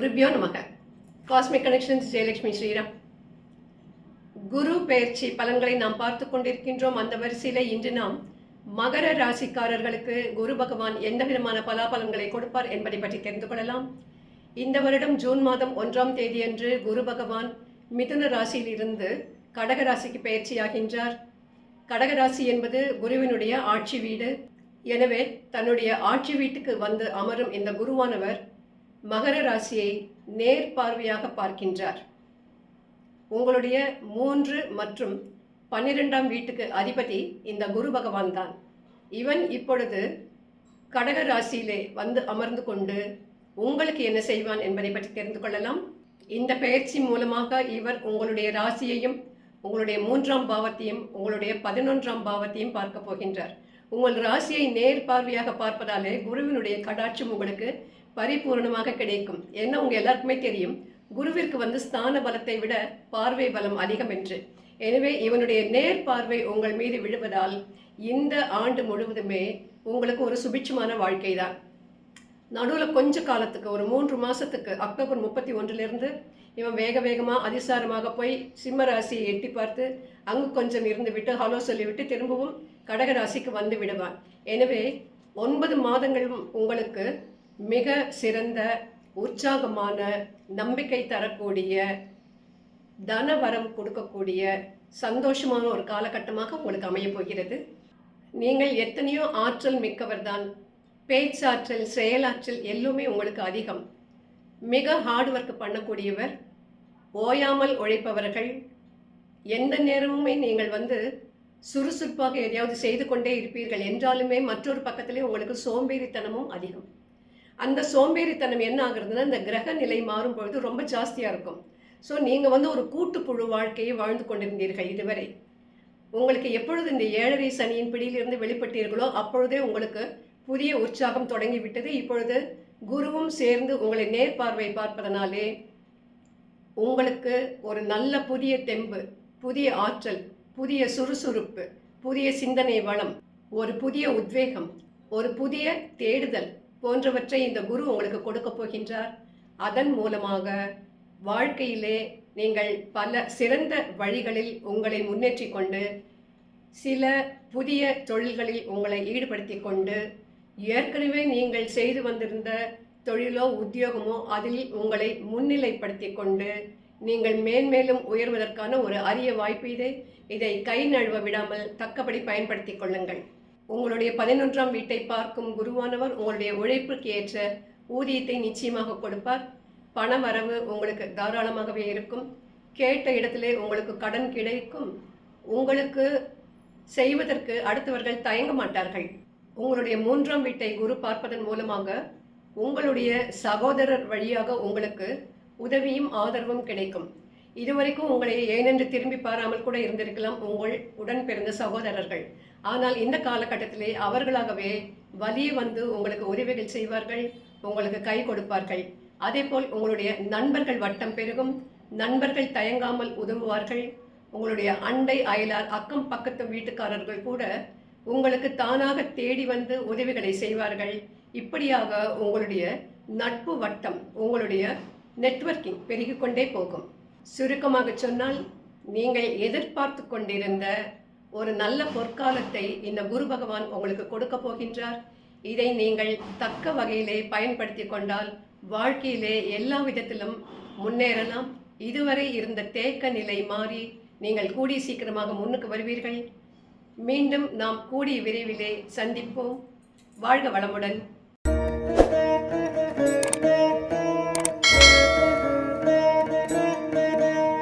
குருபியோ நமக. Cosmic connections Jayalakshmi Sriram. குரு பெயர்ச்சி பலன்களை நாம் பார்த்து கொண்டிருக்கின்றோம். அந்த வரிசையில் இன்று நாம் மகர ராசிக்காரர்களுக்கு குரு பகவான் எந்த விதமான பலாபலன்களை கொடுப்பார் என்பதை பற்றி தெரிந்து கொள்ளலாம். இந்த வருடம் ஜூன் மாதம் 1ஆம் தேதி அன்று குரு பகவான் மிதுன ராசியில் இருந்து கடக ராசிக்கு பெயர்ச்சியாகின்றார். கடகராசி என்பது குருவினுடைய ஆட்சி வீடு. எனவே தன்னுடைய ஆட்சி வீட்டுக்கு வந்து அமரும் இந்த குருவானவர் மகர ராசியை நேர் பார்வையாக பார்க்கின்றார். உங்களுடைய 3 மற்றும் 12ஆம் வீட்டுக்கு அதிபதி இந்த குரு பகவான் தான். இவன் இப்பொழுது கடக ராசியிலே வந்து அமர்ந்து கொண்டு உங்களுக்கு என்ன செய்வான் என்பதை பற்றி தெரிந்து கொள்ளலாம். இந்த பெயர்ச்சி மூலமாக இவர் உங்களுடைய ராசியையும் உங்களுடைய 3ஆம் பாவத்தையும் உங்களுடைய 11ஆம் பாவத்தையும் பார்க்க போகின்றார். உங்கள் ராசியை நேர் பார்வையாக பார்ப்பதாலே குருவினுடைய கடாட்சம் உங்களுக்கு பரிபூர்ணமாக கிடைக்கும். ஏன்னா உங்க எல்லாருக்குமே தெரியும் குருவிற்கு வந்து ஸ்தான பலத்தை விட பார்வை பலம் அதிகம் என்று. எனவே இவனுடைய நேர் பார்வை உங்கள் மீது விழுவதால் இந்த ஆண்டு முழுவதுமே உங்களுக்கு ஒரு சுபிட்சமான வாழ்க்கை தான். நடுவில் கொஞ்ச காலத்துக்கு ஒரு 3 மாதத்துக்கு அக்டோபர் 31 இவன் வேகமாக அதிசாரமாக போய் சிம்ம ராசியை எட்டி பார்த்து அங்கு கொஞ்சம் இருந்து விட்டு ஹலோ சொல்லிவிட்டு திரும்பவும் கடகராசிக்கு வந்து விடுவான். எனவே 9 மாதங்களும் உங்களுக்கு மிக சிறந்த உற்சாகமான நம்பிக்கை தரக்கூடிய தனவரம் கொடுக்கக்கூடிய சந்தோஷமான ஒரு காலகட்டமாக உங்களுக்கு அமைய போகிறது. நீங்கள் எத்தனையோ ஆற்றல் மிக்கவர் தான். பேச்சாற்றல், செயலாற்றல் எல்லோருமே உங்களுக்கு அதிகம். மிக ஹார்ட் ஒர்க் பண்ணக்கூடியவர், ஓயாமல் உழைப்பவர்கள். எந்த நேரமுமே நீங்கள் வந்து சுறுசுறுப்பாக எதையாவது செய்து கொண்டே இருப்பீர்கள். என்றாலுமே மற்றொரு பக்கத்திலே உங்களுக்கு சோம்பேறித்தனமும் அதிகம். அந்த சோம்பேறித்தனம் என்ன ஆகுறதுன்னா இந்த கிரக நிலை மாறும் பொழுது ரொம்ப ஜாஸ்தியாக இருக்கும். ஸோ நீங்கள் வந்து ஒரு கூட்டுப்புழு வாழ்க்கையை வாழ்ந்து கொண்டிருந்தீர்கள் இதுவரை. உங்களுக்கு எப்பொழுது இந்த 7.5 சனியின் பிடியிலிருந்து வெளிப்பட்டீர்களோ அப்பொழுதே உங்களுக்கு புதிய உற்சாகம் தொடங்கிவிட்டது. இப்பொழுது குருவும் சேர்ந்து உங்களை நேர்பார்வை பார்ப்பதனாலே உங்களுக்கு ஒரு நல்ல புதிய தெம்பு, புதிய ஆற்றல், புதிய சுறுசுறுப்பு, புதிய சிந்தனை வளம், ஒரு புதிய உத்வேகம், ஒரு புதிய தேடுதல் போன்றவற்றை இந்த குரு உங்களுக்கு கொடுக்க போகின்றார். அதன் மூலமாக வாழ்க்கையிலே நீங்கள் பல சிறந்த வழிகளில் உங்களை முன்னேற்றி கொண்டு சில புதிய தொழில்களில் உங்களை ஈடுபடுத்தி கொண்டு ஏற்கனவே நீங்கள் செய்து வந்திருந்த தொழிலோ உத்தியோகமோ அதில் உங்களை முன்னிலைப்படுத்தி கொண்டு நீங்கள் மேன்மேலும் உயர்வதற்கான ஒரு அரிய வாய்ப்பு இதை கை நழுவ விடாமல் தக்கபடி பயன்படுத்தி கொள்ளுங்கள். உங்களுடைய 11ஆம் வீட்டை பார்க்கும் குருவானவர் உங்களுடைய உழைப்புக்கு ஏற்ற ஊதியத்தை நிச்சயமாக கொடுப்பார். பண வரவு உங்களுக்கு தாராளமாகவே இருக்கும். கேட்ட இடத்திலே உங்களுக்கு கடன் கிடைக்கும். உங்களுக்கு செய்வதற்கு அடுத்தவர்கள் தயங்க மாட்டார்கள். உங்களுடைய 3ஆம் வீட்டை குரு பார்ப்பதன் மூலமாக உங்களுடைய சகோதரர் வழியாக உங்களுக்கு உதவியும் ஆதரவும் கிடைக்கும். இதுவரைக்கும் உங்களை ஏனென்று திரும்பி பாராமல் கூட இருந்திருக்கலாம் உங்கள் உடன் பிறந்த சகோதரர்கள். ஆனால் இந்த காலகட்டத்திலே அவர்களாகவே வலிய வந்து உங்களுக்கு உதவிகள் செய்வார்கள், உங்களுக்கு கை கொடுப்பார்கள். அதேபோல் உங்களுடைய நண்பர்கள் வட்டம் பெருகும். நண்பர்கள் தயங்காமல் உதவுவார்கள். உங்களுடைய அண்டை அயலார் அக்கம் பக்கத்து வீட்டுக்காரர்கள் கூட உங்களுக்கு தானாக தேடி வந்து உதவிகளை செய்வார்கள். இப்படியாக உங்களுடைய நட்பு வட்டம், உங்களுடைய நெட்வொர்க்கிங் பெருகிக்கொண்டே போகும். சுருக்கமாக சொன்னால் நீங்கள் எதிர்பார்த்து கொண்டிருந்த ஒரு நல்ல பொற்காலத்தை இந்த குரு பகவான் உங்களுக்கு கொடுக்க போகின்றார். இதை நீங்கள் தக்க வகையிலே பயன்படுத்தி கொண்டால் வாழ்க்கையிலே எல்லா விதத்திலும் முன்னேறலாம். இதுவரை இருந்த தேக்க நிலை மாறி நீங்கள் கூடி சீக்கிரமாக முன்னுக்கு வருவீர்கள். மீண்டும் நாம் கூடி விரைவிலே சந்திப்போம். வாழ்க வளமுடன்.